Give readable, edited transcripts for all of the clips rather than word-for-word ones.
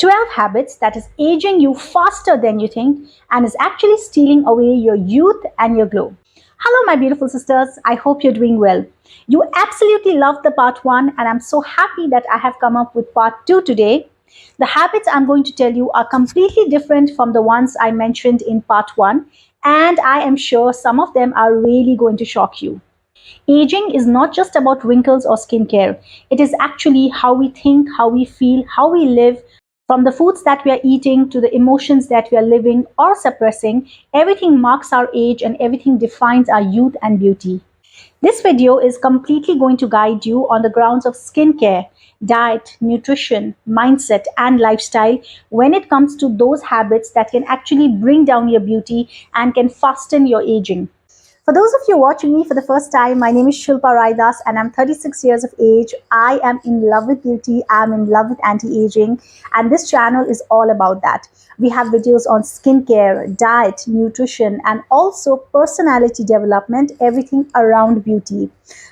12 habits that is aging you faster than you think and is actually stealing away your youth and your glow. Hello, my beautiful sisters. I hope you're doing well. You absolutely loved the part one, and I'm so happy that I have come up with part two today. The habits I'm going to tell you are completely different from the ones I mentioned in part one, and I am sure some of them are really going to shock you. Aging is not just about wrinkles or skincare. It is actually how we think, how we feel, how we live, from the foods that we are eating to the emotions that we are living or suppressing. Everything marks our age and everything defines our youth and beauty. This video is completely going to guide you on the grounds of skincare, diet, nutrition, mindset, and lifestyle when it comes to those habits that can actually bring down your beauty and can fasten your aging. For those of you watching me for the first time, my name is Shilpa Raidas and I'm 36 years of age. I am in love with beauty. I'm in love with anti-aging, and this channel is all about that. We have videos on skincare, diet, nutrition, and also personality development, everything around beauty.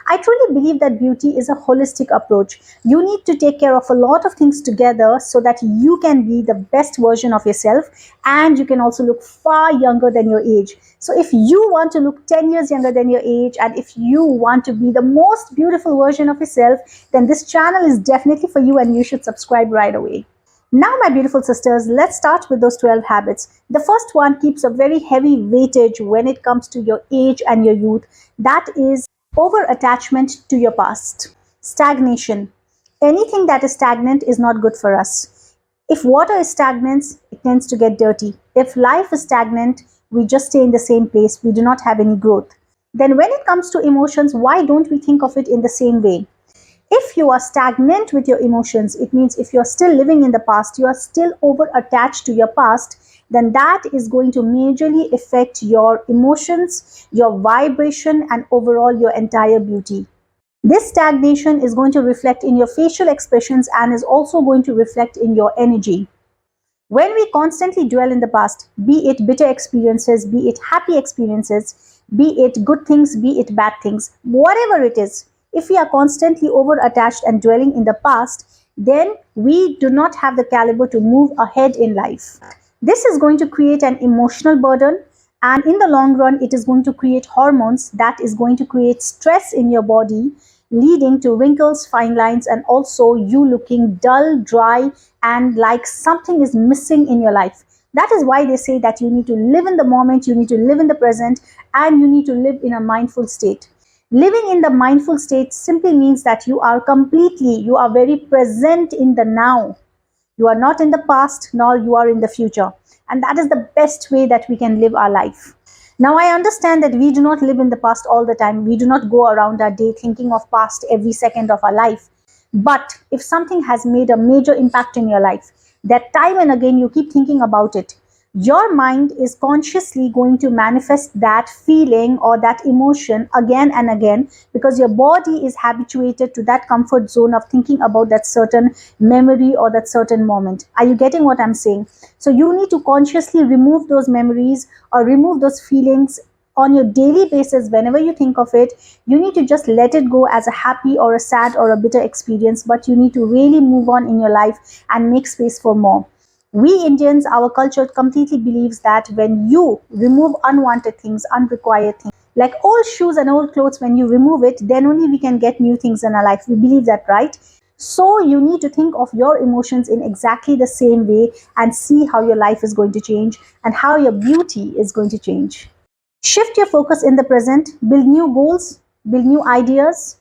I truly believe that beauty is a holistic approach. You need to take care of a lot of things together so that you can be the best version of yourself, and you can also look far younger than your age. So if you want to look 10 years younger than your age, and if you want to be the most beautiful version of yourself, then this channel is definitely for you and you should subscribe right away. Now, my beautiful sisters, let's start with those 12 habits. The first one keeps a very heavy weightage when it comes to your age and your youth. That is over attachment to your past. Stagnation. Anything that is stagnant is not good for us. If water is stagnant, it tends to get dirty. If life is stagnant, we just stay in the same place. We do not have any growth. Then when it comes to emotions, why don't we think of it in the same way? If you are stagnant with your emotions, it means if you're still living in the past, you are still over attached to your past, then that is going to majorly affect your emotions, your vibration, and overall your entire beauty. This stagnation is going to reflect in your facial expressions and is also going to reflect in your energy. When we constantly dwell in the past, be it bitter experiences, be it happy experiences, be it good things, be it bad things, whatever it is, if we are constantly over attached and dwelling in the past, then we do not have the caliber to move ahead in life. This is going to create an emotional burden, and in the long run, it is going to create hormones that is going to create stress in your body, leading to wrinkles, fine lines, and also you looking dull, dry, and like something is missing in your life. That is why they say that you need to live in the moment, you need to live in the present, and you need to live in a mindful state. Living in the mindful state simply means that you are very present in the now. You are not in the past, nor you are in the future. And that is the best way that we can live our life. Now, I understand that we do not live in the past all the time. We do not go around our day thinking of past every second of our life. But if something has made a major impact in your life, that time and again you keep thinking about it, your mind is consciously going to manifest that feeling or that emotion again and again, because your body is habituated to that comfort zone of thinking about that certain memory or that certain moment. Are you getting what I'm saying? So you need to consciously remove those memories or remove those feelings on your daily basis. Whenever you think of it, you need to just let it go as a happy or a sad or a bitter experience, but you need to really move on in your life and make space for more. We Indians, our culture completely believes that when you remove unwanted things, unrequired things, like old shoes and old clothes, when you remove it, then only we can get new things in our life. We believe that, right? So you need to think of your emotions in exactly the same way and see how your life is going to change and how your beauty is going to change. Shift your focus in the present, build new goals, build new ideas,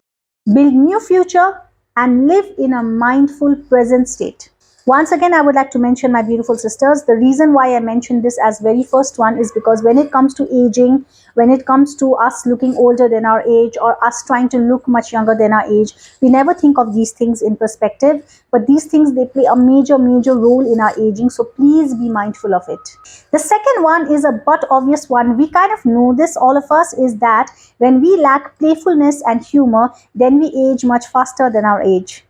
build new future, and live in a mindful present state. Once again, I would like to mention, my beautiful sisters, the reason why I mentioned this as very first one is because when it comes to aging, when it comes to us looking older than our age or us trying to look much younger than our age, we never think of these things in perspective. But these things, they play a major role in our aging. So please be mindful of it. The second one is a but obvious one. We kind of know this, all of us, is that when we lack playfulness and humor, then we age much faster than our age.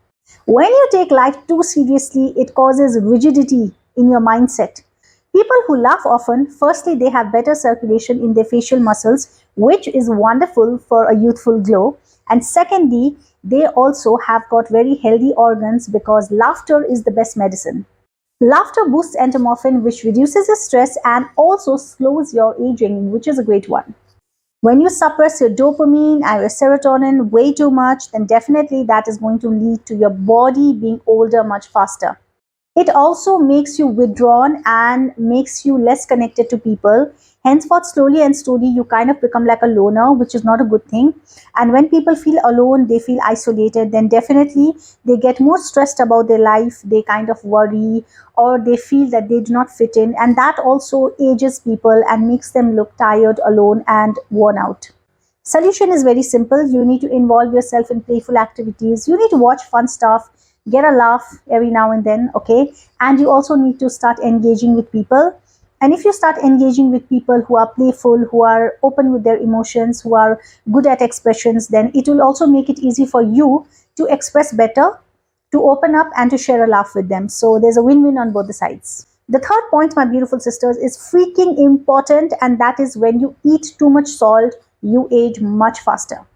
When you take life too seriously, it causes rigidity in your mindset. People who laugh often, firstly, they have better circulation in their facial muscles, which is wonderful for a youthful glow. And secondly, they also have got very healthy organs because laughter is the best medicine. Laughter boosts endorphin, which reduces your stress and also slows your aging, which is a great one. When you suppress your dopamine and your serotonin way too much, then definitely that is going to lead to your body being older much faster. It also makes you withdrawn and makes you less connected to people. Henceforth, slowly and slowly, you kind of become like a loner, which is not a good thing. And when people feel alone, they feel isolated, then definitely they get more stressed about their life. They kind of worry or they feel that they do not fit in. And that also ages people and makes them look tired, alone, and worn out. Solution is very simple. You need to involve yourself in playful activities. You need to watch fun stuff, get a laugh every now and then, okay? And you also need to start engaging with people. And if you start engaging with people who are playful, who are open with their emotions, who are good at expressions, then it will also make it easy for you to express better, to open up, and to share a laugh with them. So there's a win win on both the sides. The third point, my beautiful sisters, is freaking important, and that is when you eat too much salt, you age much faster.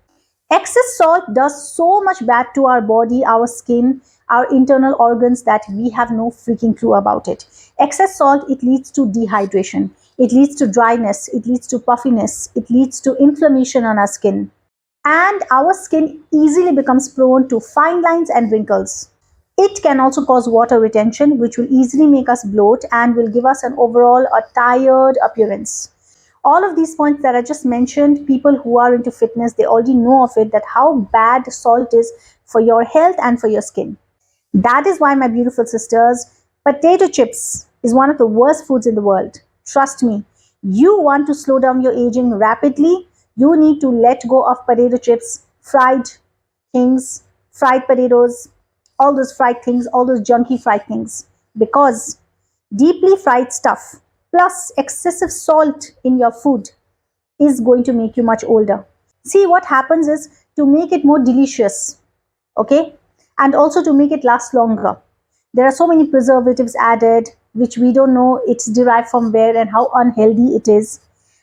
Excess salt does so much bad to our body, our skin, our internal organs that we have no freaking clue about it. Excess salt, it leads to dehydration, it leads to dryness, it leads to puffiness, it leads to inflammation on our skin. And our skin easily becomes prone to fine lines and wrinkles. It can also cause water retention, which will easily make us bloat and will give us an overall a tired appearance. All of these points that I just mentioned, people who are into fitness, they already know of it, that how bad salt is for your health and for your skin. That is why, my beautiful sisters, potato chips is one of the worst foods in the world. Trust me, you want to slow down your aging rapidly, you need to let go of potato chips, fried things, fried potatoes, all those fried things, all those junky fried things. Because deeply fried stuff plus excessive salt in your food is going to make you much older. See, what happens is, to make it more delicious, okay, and also to make it last longer, there are so many preservatives added which we don't know it's derived from where and how unhealthy it is.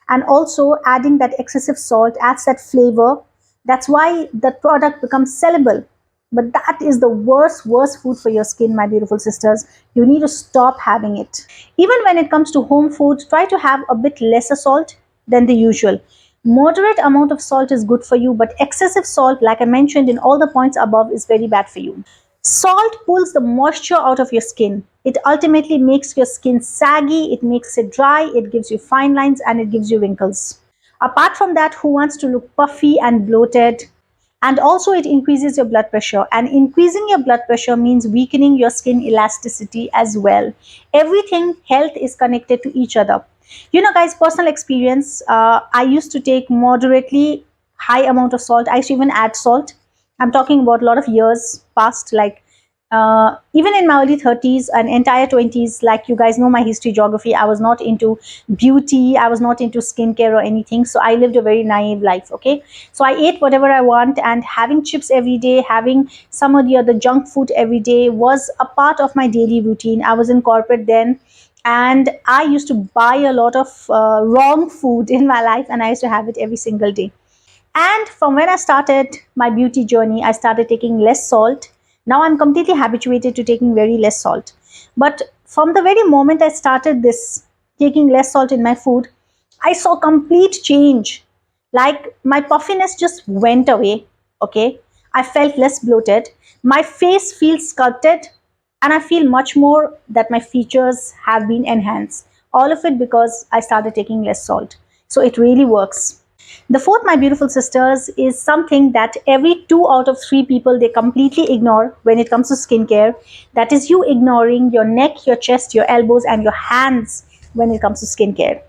And also adding that excessive salt adds that flavor. That's why the product becomes sellable. But that is the worst food for your skin, my beautiful sisters. You need to stop having it. Even when it comes to home food, try to have a bit lesser salt than the usual. Moderate amount of salt is good for you, but excessive salt, like I mentioned in all the points above, is very bad for you. Salt pulls the moisture out of your skin. It ultimately makes your skin saggy, it makes it dry, it gives you fine lines, and it gives you wrinkles. Apart from that, who wants to look puffy and bloated? And also, it increases your blood pressure. And increasing your blood pressure means weakening your skin elasticity as well. Everything, health is connected to each other. You know, guys, personal experience, I used to take moderately high amount of salt. I used to even add salt. I'm talking about a lot of years past, like even in my early 30s and entire 20s, like you guys know my history, geography, I was not into beauty, I was not into skincare or anything. So I lived a very naive life, okay? So I ate whatever I want, and having chips every day, having some of the other junk food every day was a part of my daily routine. I was in corporate then, and I used to buy a lot of wrong food in my life, and I used to have it every single day. And from when I started my beauty journey, I started taking less salt. Now I'm completely habituated to taking very less salt. But from the very moment I started this, taking less salt in my food, I saw complete change. Like my puffiness just went away. Okay. I felt less bloated. My face feels sculpted, and I feel much more that my features have been enhanced. All of it because I started taking less salt. So it really works. The fourth, my beautiful sisters, is something that every 2 out of 3 people they completely ignore when it comes to skincare. That is you ignoring your neck, your chest, your elbows, and your hands when it comes to skincare.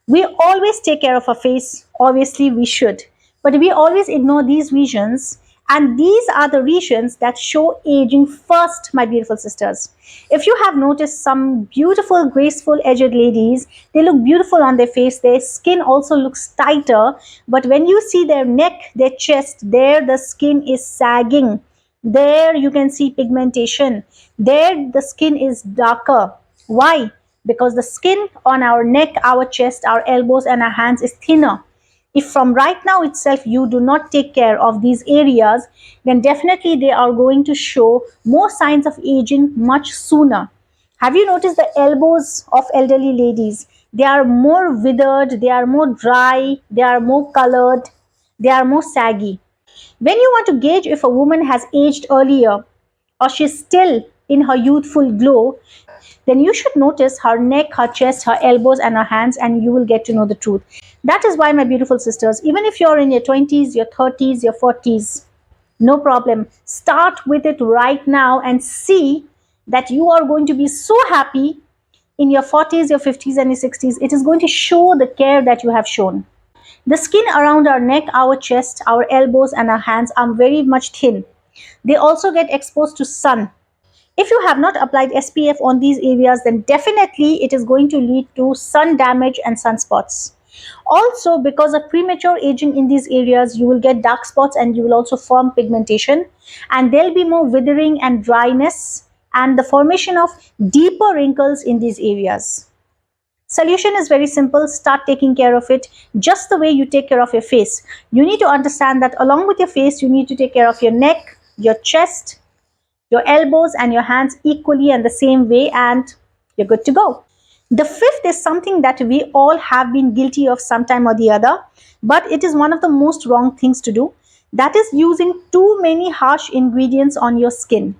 We always take care of our face, obviously, we should, but we always ignore these regions, and these are the regions that show aging first, my beautiful sisters. If you have noticed some beautiful, graceful, aged ladies, they look beautiful on their face, their skin also looks tighter, but when you see their neck, their chest, there the skin is sagging. There you can see pigmentation. There the skin is darker. Why? Because the skin on our neck, our chest, our elbows, and our hands is thinner. If from right now itself you do not take care of these areas, then definitely they are going to show more signs of aging much sooner. Have you noticed the elbows of elderly ladies? They are more withered, they are more dry, they are more colored, they are more saggy. When you want to gauge if a woman has aged earlier or she's still in her youthful glow, then you should notice her neck, her chest, her elbows, and her hands, and you will get to know the truth. That is why, my beautiful sisters, even if you're in your 20s, your 30s, your 40s, no problem. Start with it right now and see that you are going to be so happy in your 40s, your 50s, and your 60s. It is going to show the care that you have shown. The skin around our neck, our chest, our elbows, and our hands are very much thin. They also get exposed to sun. If you have not applied SPF on these areas, then definitely it is going to lead to sun damage and sunspots. Also, because of premature aging in these areas, you will get dark spots and you will also form pigmentation, and there'll be more withering and dryness and the formation of deeper wrinkles in these areas. Solution is very simple. Start taking care of it just the way you take care of your face. You need to understand that along with your face, you need to take care of your neck, your chest, your elbows, and your hands equally and the same way, and you're good to go. The fifth is something that we all have been guilty of sometime or the other, but it is one of the most wrong things to do. That is using too many harsh ingredients on your skin.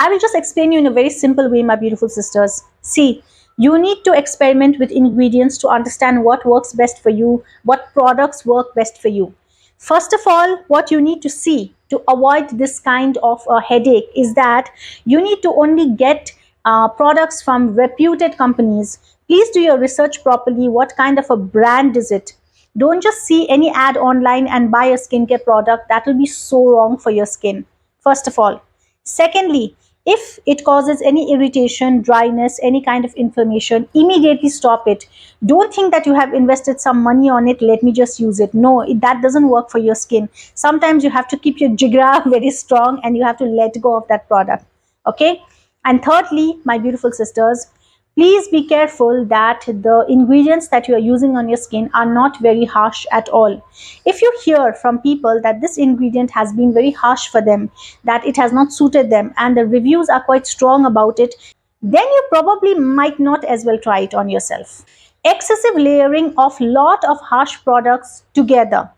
I will just explain you in a very simple way, my beautiful sisters. See, you need to experiment with ingredients to understand what works best for you, what products work best for you. First of all, what you need to see to avoid this kind of a headache is that you need to only get products from reputed companies. Please do your research properly. What kind of a brand is it? Don't just see any ad online and buy a skincare product. That will be so wrong for your skin, first of all. Secondly, if it causes any irritation, dryness, any kind of inflammation, immediately stop it. Don't think that you have invested some money on it, let me just use it. No, that doesn't work for your skin. Sometimes you have to keep your jigra very strong and you have to let go of that product. Okay? And thirdly, my beautiful sisters, please be careful that the ingredients that you are using on your skin are not very harsh at all. If you hear from people that this ingredient has been very harsh for them, that it has not suited them, and the reviews are quite strong about it, then you probably might not as well try it on yourself. Excessive layering of lot of harsh products together,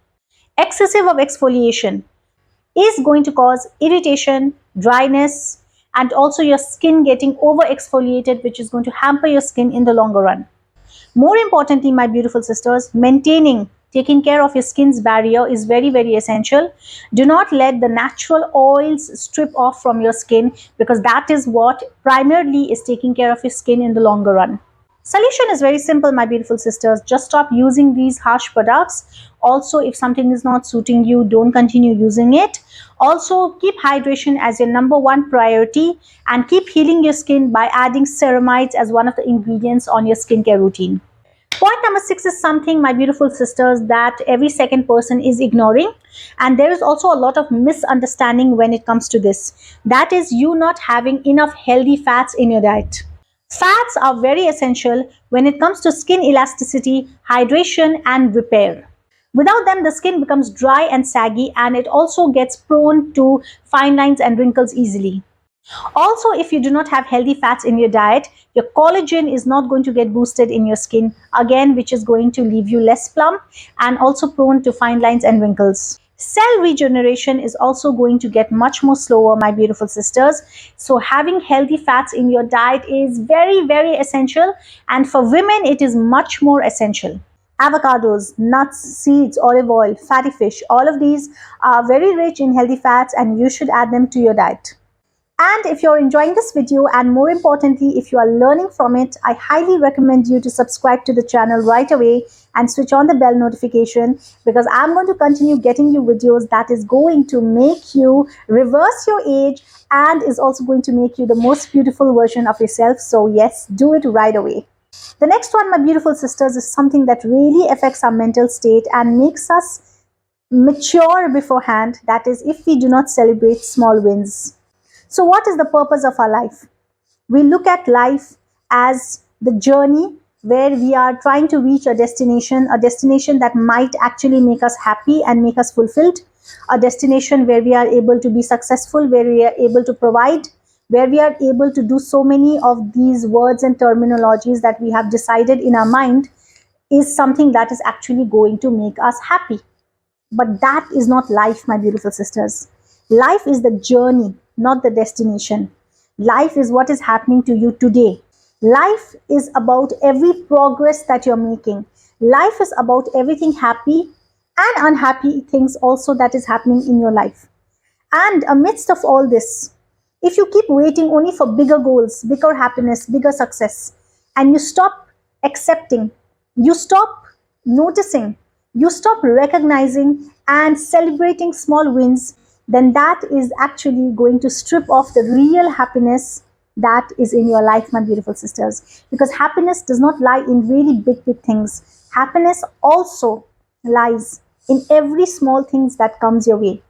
excessive of exfoliation, is going to cause irritation, dryness, and also your skin getting over exfoliated, which is going to hamper your skin in the longer run. More importantly, my beautiful sisters, taking care of your skin's barrier is very, very essential. Do not let the natural oils strip off from your skin, because that is what primarily is taking care of your skin in the longer run. Solution is very simple, my beautiful sisters. Just stop using these harsh products. Also, if something is not suiting you, don't continue using it. Also, keep hydration as your number one priority and keep healing your skin by adding ceramides as one of the ingredients on your skincare routine. Point number 6 is something, my beautiful sisters, that every second person is ignoring, and there is also a lot of misunderstanding when it comes to this. That is you not having enough healthy fats in your diet. Fats are very essential when it comes to skin elasticity, hydration, and repair. Without them, the skin becomes dry and saggy, and it also gets prone to fine lines and wrinkles easily. Also, if you do not have healthy fats in your diet, your collagen is not going to get boosted in your skin, again, which is going to leave you less plump and also prone to fine lines and wrinkles. Cell regeneration is also going to get much more slower, my beautiful sisters. So having healthy fats in your diet is very, very essential, and for women it is much more essential. Avocados, nuts, seeds, olive oil, fatty fish, all of these are very rich in healthy fats, and you should add them to your diet. And if you're enjoying this video, and more importantly, if you are learning from it, I highly recommend you to subscribe to the channel right away and switch on the bell notification, because I'm going to continue getting you videos that is going to make you reverse your age and is also going to make you the most beautiful version of yourself. So yes, do it right away. The next one, my beautiful sisters, is something that really affects our mental state and makes us mature beforehand. That is, if we do not celebrate small wins. So what is the purpose of our life? We look at life as the journey where we are trying to reach a destination that might actually make us happy and make us fulfilled, a destination where we are able to be successful, where we are able to provide, where we are able to do so many of these words and terminologies that we have decided in our mind, is something that is actually going to make us happy. But that is not life, my beautiful sisters. Life is the journey, not the destination. Life is what is happening to you today. Life is about every progress that you're making. Life is about everything happy and unhappy things also that is happening in your life. And amidst of all this, if you keep waiting only for bigger goals, bigger happiness, bigger success, and you stop accepting, you stop noticing, you stop recognizing and celebrating small wins, then that is actually going to strip off the real happiness that is in your life, my beautiful sisters. Because happiness does not lie in really big, big things. Happiness also lies in every small things that comes your way,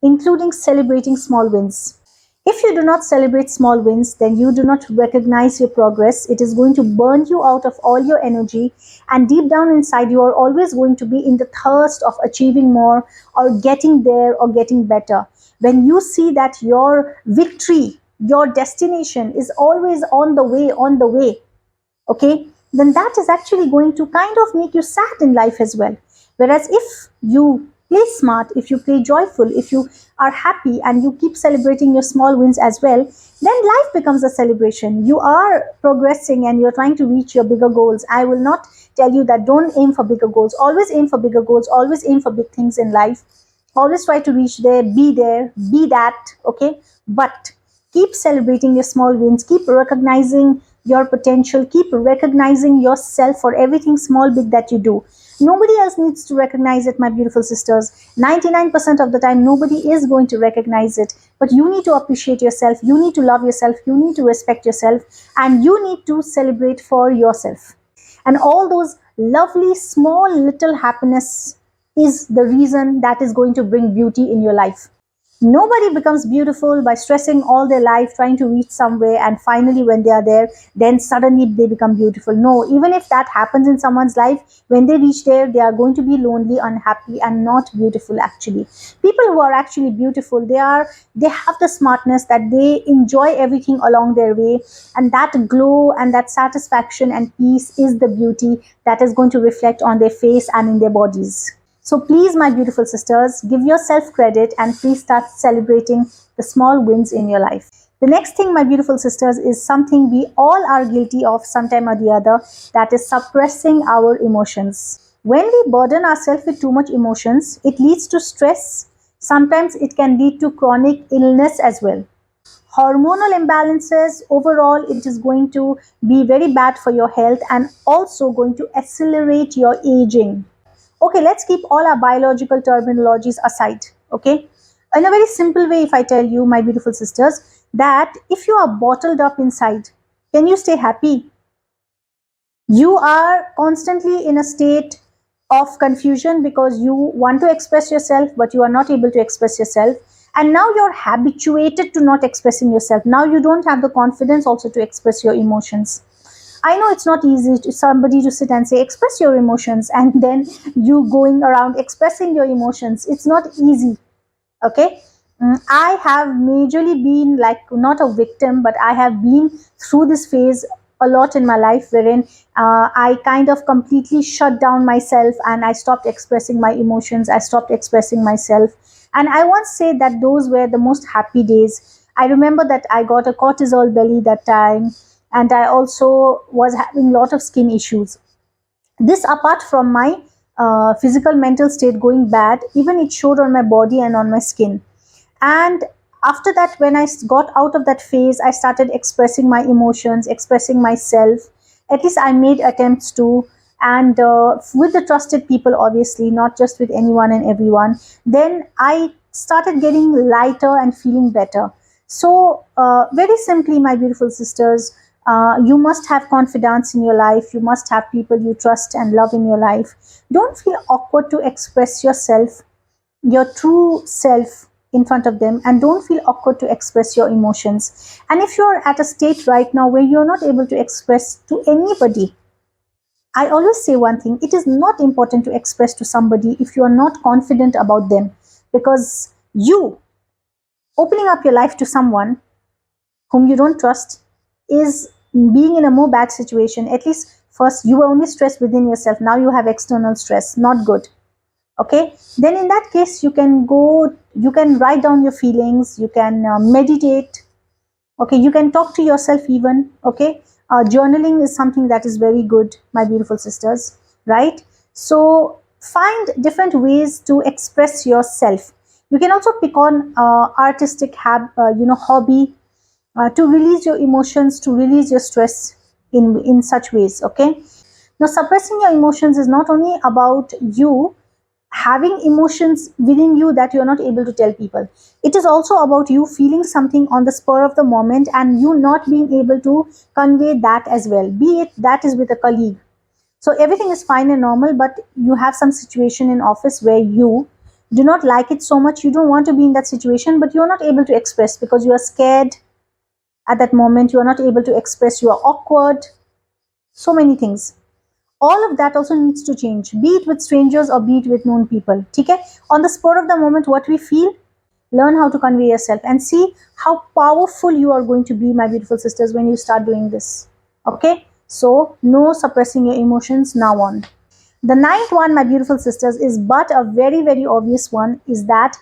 including celebrating small wins. If you do not celebrate small wins, then you do not recognize your progress. It is going to burn you out of all your energy, and deep down inside, you are always going to be in the thirst of achieving more or getting there or getting better. When you see that your victory, your destination is always on the way, okay, then that is actually going to kind of make you sad in life as well. Whereas if you play smart, if you play joyful, if you are happy and you keep celebrating your small wins as well, then life becomes a celebration. You are progressing and you're trying to reach your bigger goals. I will not tell you that don't aim for bigger goals. Always aim for bigger goals, always aim for big things in life, always try to reach there, be that, okay? But keep celebrating your small wins, keep recognizing your potential, keep recognizing yourself for everything small, big that you do. Nobody else needs to recognize it, my beautiful sisters. 99% of the time, nobody is going to recognize it. But you need to appreciate yourself, you need to love yourself, you need to respect yourself, and you need to celebrate for yourself. And all those lovely, small, little happiness is the reason that is going to bring beauty in your life. Nobody becomes beautiful by stressing all their life trying to reach somewhere, and finally when they are there, then suddenly they become beautiful. No, even if that happens in someone's life, when they reach there, they are going to be lonely, unhappy, and not beautiful actually. People who are actually beautiful, they have the smartness that they enjoy everything along their way, and that glow and that satisfaction and peace is the beauty that is going to reflect on their face and in their bodies. So please, my beautiful sisters, give yourself credit and please start celebrating the small wins in your life. The next thing, my beautiful sisters, is something we all are guilty of sometime or the other, that is suppressing our emotions. When we burden ourselves with too much emotions, it leads to stress. Sometimes it can lead to chronic illness as well. Hormonal imbalances, overall, it is going to be very bad for your health and also going to accelerate your aging. Okay, let's keep all our biological terminologies aside. Okay, in a very simple way, if I tell you, my beautiful sisters, that if you are bottled up inside, can you stay happy? You are constantly in a state of confusion because you want to express yourself but you are not able to express yourself, and now you're habituated to not expressing yourself. Now you don't have the confidence also to express your emotions. I know it's not easy to somebody to sit and say express your emotions, and then you going around expressing your emotions. It's not easy. Okay. I have majorly been like not a victim, but I have been through this phase a lot in my life, wherein I kind of completely shut down myself and I stopped expressing my emotions. I stopped expressing myself. And I once say that those were the most happy days. I remember that I got a cortisol belly that time, and I also was having a lot of skin issues. This, apart from my physical mental state going bad, even it showed on my body and on my skin. And after that, when I got out of that phase, I started expressing my emotions, expressing myself. At least I made attempts to, and with the trusted people, obviously, not just with anyone and everyone. Then I started getting lighter and feeling better. So, very simply, my beautiful sisters, you must have confidence in your life. You must have people you trust and love in your life. Don't feel awkward to express yourself, your true self, in front of them, and don't feel awkward to express your emotions. And if you're at a state right now where you're not able to express to anybody, I always say one thing: it is not important to express to somebody if you are not confident about them, because you opening up your life to someone whom you don't trust is being in a more bad situation. At least first you were only stressed within yourself, now you have external stress, not good. Okay, then in that case you can go, you can write down your feelings, you can meditate. Okay, you can talk to yourself even. Okay, journaling is something that is very good, my beautiful sisters, right? So find different ways to express yourself. You can also pick on artistic hobby, to release your emotions, to release your stress in such ways. Okay, now suppressing your emotions is not only about you having emotions within you that you're not able to tell people. It is also about you feeling something on the spur of the moment and you not being able to convey that as well, be it that is with a colleague. So everything is fine and normal, but you have some situation in office where you do not like it so much, you don't want to be in that situation, but you're not able to express because you are scared at that moment, you are not able to express, you are awkward, so many things. All of that also needs to change, be it with strangers or be it with known people. Okay, on the spur of the moment what we feel, learn how to convey yourself and see how powerful you are going to be, my beautiful sisters, when you start doing this. Okay, so no suppressing your emotions now on. The ninth one, my beautiful sisters, is but a very very obvious one, is that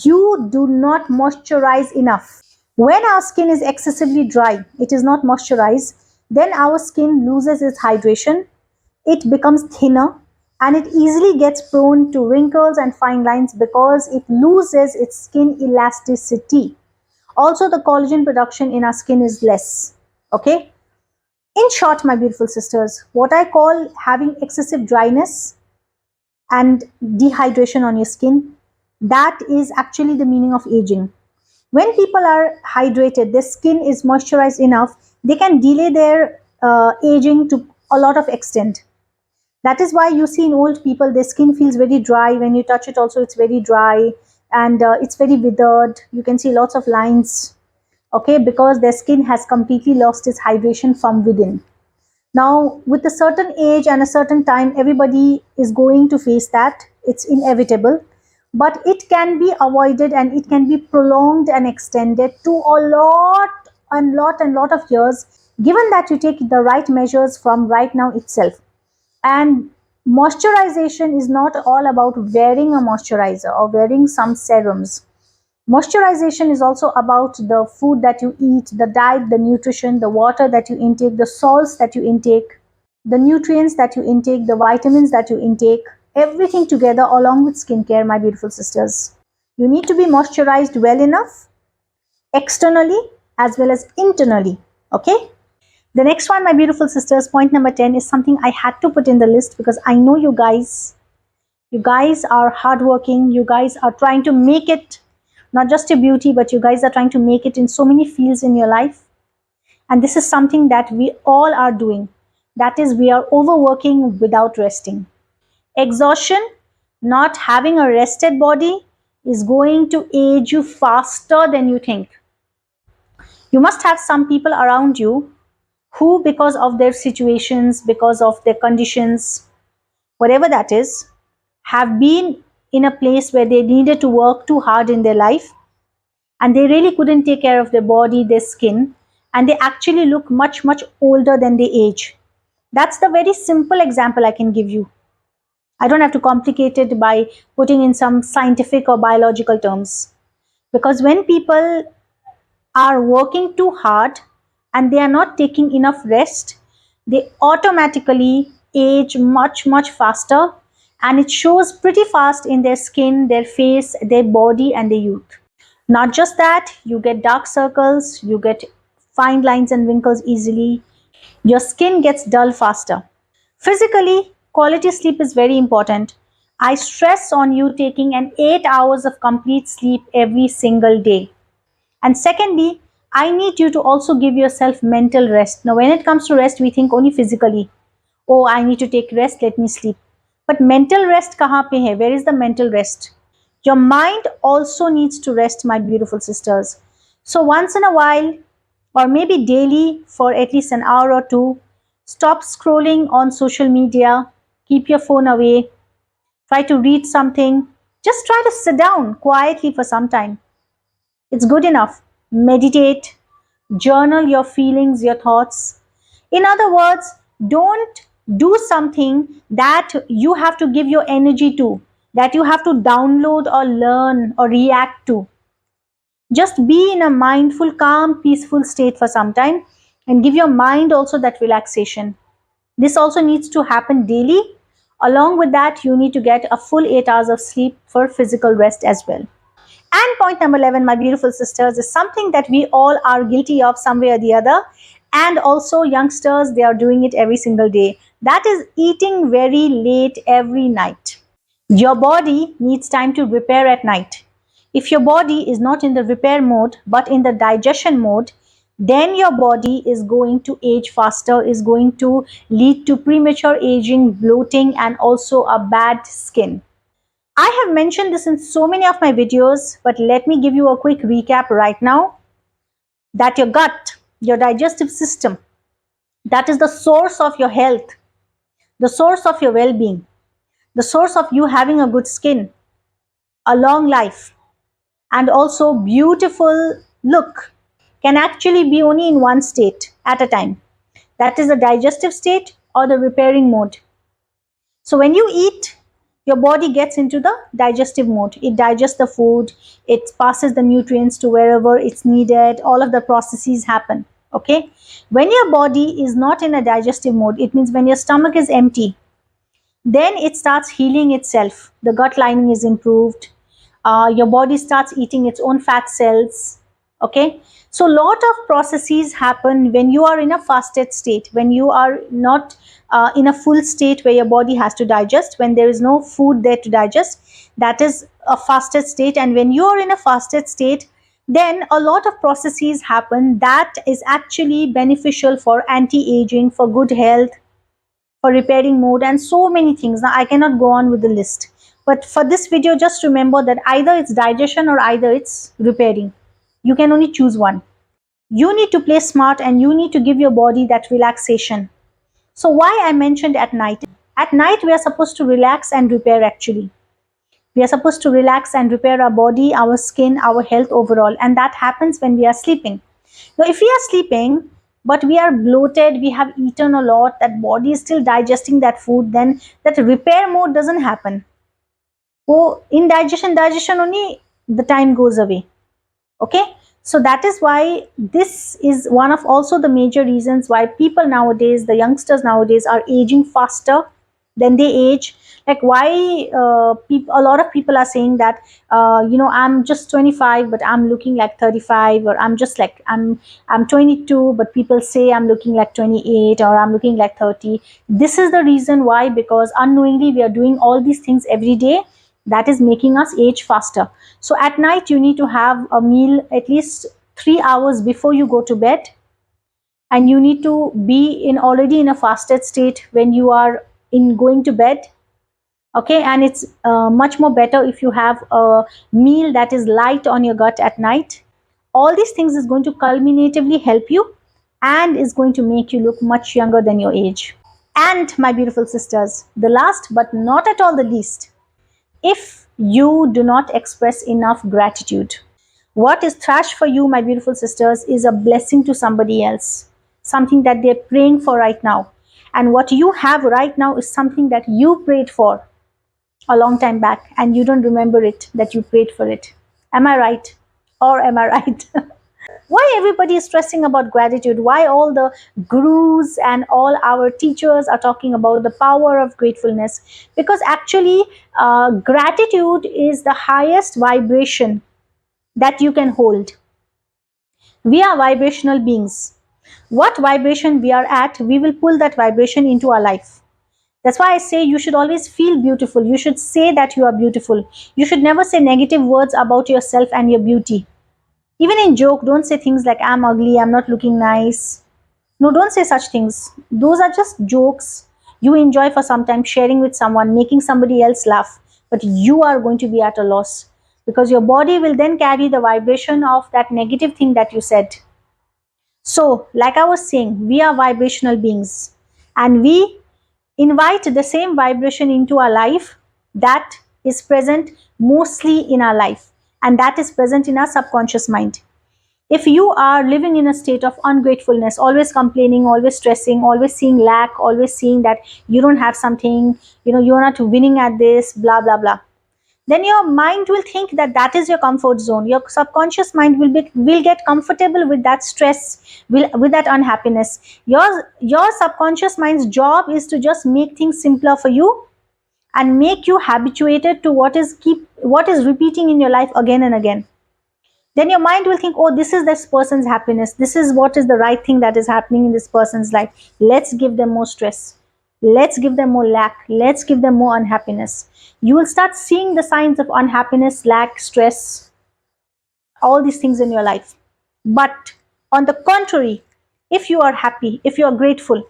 you do not moisturize enough. When our skin is excessively dry, it is not moisturized, then our skin loses its hydration, it becomes thinner, and it easily gets prone to wrinkles and fine lines because it loses its skin elasticity. Also, the collagen production in our skin is less. Okay? In short, my beautiful sisters, what I call having excessive dryness and dehydration on your skin, that is actually the meaning of aging. When people are hydrated, their skin is moisturized enough, they can delay their aging to a lot of extent. That is why you see in old people, their skin feels very dry. When you touch it, also, it's very dry and it's very withered. You can see lots of lines, okay, because their skin has completely lost its hydration from within. Now, with a certain age and a certain time, everybody is going to face that. It's inevitable. But it can be avoided and it can be prolonged and extended to a lot of years, given that you take the right measures from right now itself. And moisturization is not all about wearing a moisturizer or wearing some serums. Moisturization is also about the food that you eat, the diet, the nutrition, the water that you intake, the salts that you intake, the nutrients that you intake, the vitamins that you intake, everything together along with skincare, my beautiful sisters. You need to be moisturized well enough externally as well as internally. Okay? The next one, my beautiful sisters, point number 10, is something I had to put in the list because I know you guys are hardworking, you guys are trying to make it not just a beauty, but you guys are trying to make it in so many fields in your life. And this is something that we all are doing. That is, we are overworking without resting. Exhaustion, not having a rested body, is going to age you faster than you think. You must have some people around you who, because of their situations, because of their conditions, whatever that is, have been in a place where they needed to work too hard in their life and they really couldn't take care of their body, their skin, and they actually look much, much older than they age. That's the very simple example I can give you. I don't have to complicate it by putting in some scientific or biological terms. Because when people are working too hard and they are not taking enough rest, they automatically age much, much faster, and it shows pretty fast in their skin, their face, their body, and their youth. Not just that, you get dark circles, you get fine lines and wrinkles easily, your skin gets dull faster. Physically, quality sleep is very important. I stress on you taking an 8 hours of complete sleep every single day. And secondly, I need you to also give yourself mental rest. Now, when it comes to rest, we think only physically. Oh, I need to take rest, let me sleep. But mental rest kahan pe hai? Where is the mental rest? Your mind also needs to rest, my beautiful sisters. So once in a while, or maybe daily for at least an hour or two, stop scrolling on social media, keep your phone away, try to read something, just try to sit down quietly for some time. It's good enough. Meditate, Journal your feelings, your thoughts. In other words, don't do something that you have to give your energy to, that you have to download or learn or react to. Just be in a mindful, calm, peaceful state for some time and give your mind also that relaxation. This also needs to happen daily. Along with that, you need to get a full 8 hours of sleep for physical rest as well. And point number 11, my beautiful sisters, is something that we all are guilty of some way or the other. And also, youngsters, they are doing it every single day. That is eating very late every night. Your body needs time to repair at night. If your body is not in the repair mode but in the digestion mode, then your body is going to age faster, is going to lead to premature aging, bloating, and also a bad skin. I have mentioned this in so many of my videos, but let me give you a quick recap right now that your gut, your digestive system, that is the source of your health, the source of your well being, the source of you having a good skin, a long life, and also beautiful look can actually be only in one state at a time. That is the digestive state or the repairing mode. So when you eat, your body gets into the digestive mode. It digests the food, it passes the nutrients to wherever it's needed, all of the processes happen. Okay? When your body is not in a digestive mode, it means when your stomach is empty, then it starts healing itself. The gut lining is improved. Your body starts eating its own fat cells. Okay, so lot of processes happen when you are in a fasted state, when you are not in a full state where your body has to digest, when there is no food there to digest. That is a fasted state. And when you are in a fasted state, then a lot of processes happen that is actually beneficial for anti-aging, for good health, for repairing mode, and so many things. Now I cannot go on with the list, but for this video, just remember that either it's digestion or either it's repairing. You can only choose one. You need to play smart and you need to give your body that relaxation. So why I mentioned at night we are supposed to relax and repair. Actually, we are supposed to relax and repair our body, our skin, our health overall, and that happens when we are sleeping. Now, if we are sleeping, but we are bloated, we have eaten a lot, that body is still digesting that food, then that repair mode doesn't happen. So, in digestion only the time goes away. Okay, so that is why this is one of also the major reasons why people nowadays, the youngsters nowadays, are aging faster than they age. Like why a lot of people are saying that I'm just 25 but I'm looking like 35, or I'm just like I'm 22 but people say I'm looking like 28, or I'm looking like 30. This is the reason why, because unknowingly we are doing all these things every day, that is making us age faster. So at night you need to have a meal at least 3 hours before you go to bed, and you need to be in already in a fasted state when you are in going to bed. Okay, and it's much more better if you have a meal that is light on your gut at night. All these things is going to culminatively help you and is going to make you look much younger than your age. And my beautiful sisters, the last but not at all the least, if you do not express enough gratitude, what is trash for you, my beautiful sisters, is a blessing to somebody else, something that they're praying for right now. And what you have right now is something that you prayed for a long time back and you don't remember it, that you prayed for it. Am I right? Or am I right? Why everybody is stressing about gratitude? Why all the gurus and all our teachers are talking about the power of gratefulness? Because actually, gratitude is the highest vibration that you can hold. We are vibrational beings. What vibration we are at, we will pull that vibration into our life. That's why I say you should always feel beautiful. You should say that you are beautiful. You should never say negative words about yourself and your beauty. Even in joke, don't say things like I'm ugly, I'm not looking nice. No, don't say such things. Those are just jokes you enjoy for some time, sharing with someone, making somebody else laugh. But you are going to be at a loss because your body will then carry the vibration of that negative thing that you said. So, like I was saying, we are vibrational beings and we invite the same vibration into our life that is present mostly in our life, and that is present in our subconscious mind. If you are living in a state of ungratefulness, always complaining, always stressing, always seeing lack, always seeing that you don't have something, you're not winning at this, blah blah blah, then your mind will think that that is your comfort zone. Your subconscious mind will get comfortable with that stress, with that unhappiness. Your subconscious mind's job is to just make things simpler for you and make you habituated to what is repeating in your life again and again. Then your mind will think, oh, this is this person's happiness, this is what is the right thing that is happening in this person's life, let's give them more stress, let's give them more lack, let's give them more unhappiness. You will start seeing the signs of unhappiness, lack, stress, all these things in your life. But on the contrary, if you are happy, if you are grateful,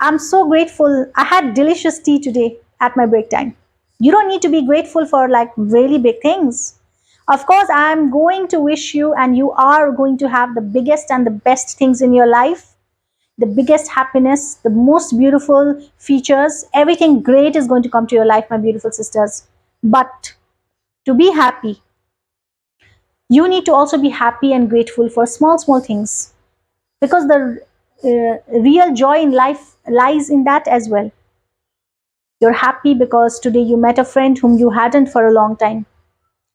I'm so grateful. I had delicious tea today at my break time. You don't need to be grateful for like really big things. Of course, I'm going to wish you, and you are going to have the biggest and the best things in your life, the biggest happiness, the most beautiful features. Everything great is going to come to your life, my beautiful sisters. But to be happy, you need to also be happy and grateful for small, small things, because the real joy in life lies in that as well. You're happy because today you met a friend whom you hadn't for a long time.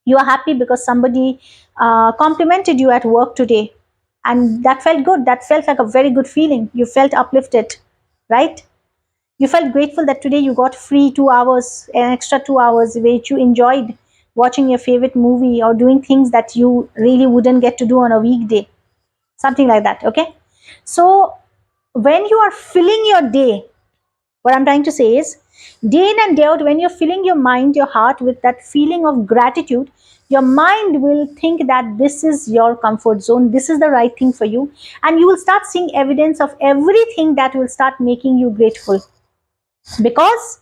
You are happy because somebody complimented you at work today, and that felt good. That felt like a very good feeling. You felt uplifted, right? You felt grateful that today you got free 2 hours, an extra 2 hours, which you enjoyed watching your favorite movie or doing things that you really wouldn't get to do on a weekday. Something like that, okay? So, when you are filling your day, what I'm trying to say is, day in and day out, when you're filling your mind, your heart with that feeling of gratitude, your mind will think that this is your comfort zone, this is the right thing for you, and you will start seeing evidence of everything that will start making you grateful. Because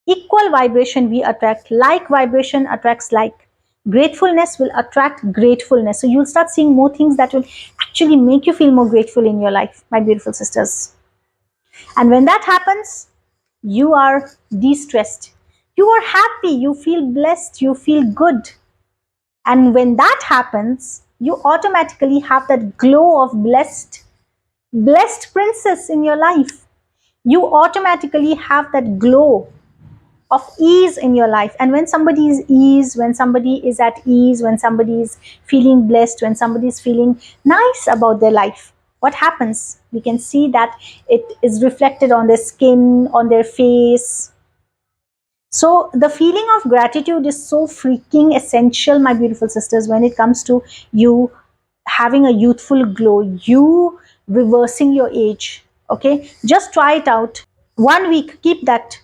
equal vibration we attract, like vibration attracts like. Gratefulness will attract gratefulness. So you'll start seeing more things that will actually make you feel more grateful in your life, my beautiful sisters. And when that happens, you are de-stressed, you are happy, you feel blessed, you feel good. And when that happens, you automatically have that glow of blessed princess in your life. You automatically have that glow of ease in your life. And when somebody is ease, when somebody is at ease, when somebody is feeling blessed, when somebody is feeling nice about their life, what happens? We can see that it is reflected on their skin, on their face. So the feeling of gratitude is so freaking essential, my beautiful sisters, when it comes to you having a youthful glow, you reversing your age. Okay, just try it out. 1 week, keep that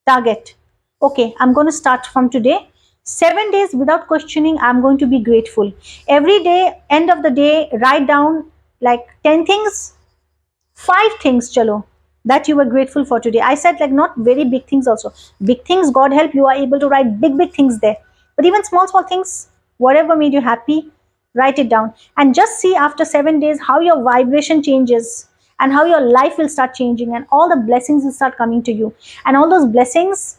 target. Okay, I'm going to start from today. 7 days without questioning, I'm going to be grateful. Every day, end of the day, write down like 10 things, 5 things, chalo, that you were grateful for today. I said like not very big things also. Big things, God help, you are able to write big things there. But even small things, whatever made you happy, write it down. And just see after 7 days how your vibration changes and how your life will start changing and all the blessings will start coming to you. And all those blessings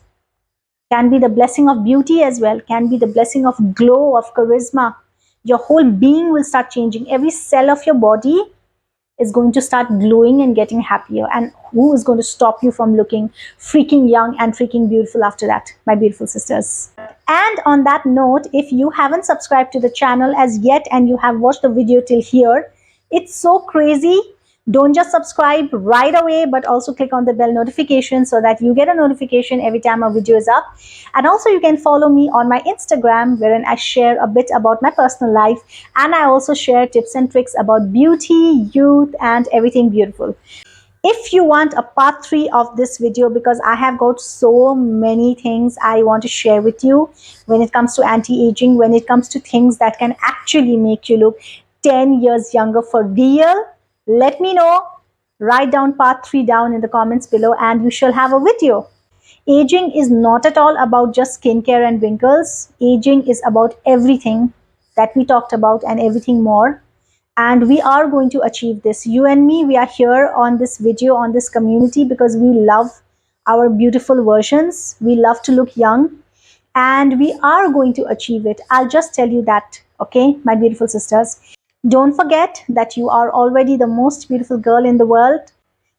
can be the blessing of beauty as well, can be the blessing of glow, of charisma. Your whole being will start changing. Every cell of your body is going to start glowing and getting happier. And who is going to stop you from looking freaking young and freaking beautiful after that, my beautiful sisters? And on that note, if you haven't subscribed to the channel as yet and you have watched the video till here, it's so crazy. Don't just subscribe right away, but also click on the bell notification so that you get a notification every time a video is up. And also you can follow me on my Instagram, wherein I share a bit about my personal life. And I also share tips and tricks about beauty, youth, and everything beautiful. If you want a part 3 of this video, because I have got so many things I want to share with you when it comes to anti-aging, when it comes to things that can actually make you look 10 years younger for real, let me know. Write down part 3 down in the comments below and you shall have a video. Aging is not at all about just skincare and wrinkles. Aging is about everything that we talked about and everything more. And we are going to achieve this. You and me, we are here on this video, on this community, because we love our beautiful versions. We love to look young and we are going to achieve it. I'll just tell you that, okay, my beautiful sisters. Don't forget that you are already the most beautiful girl in the world.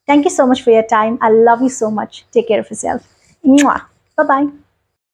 Thank you so much for your time. I love you so much. Take care of yourself. Bye bye.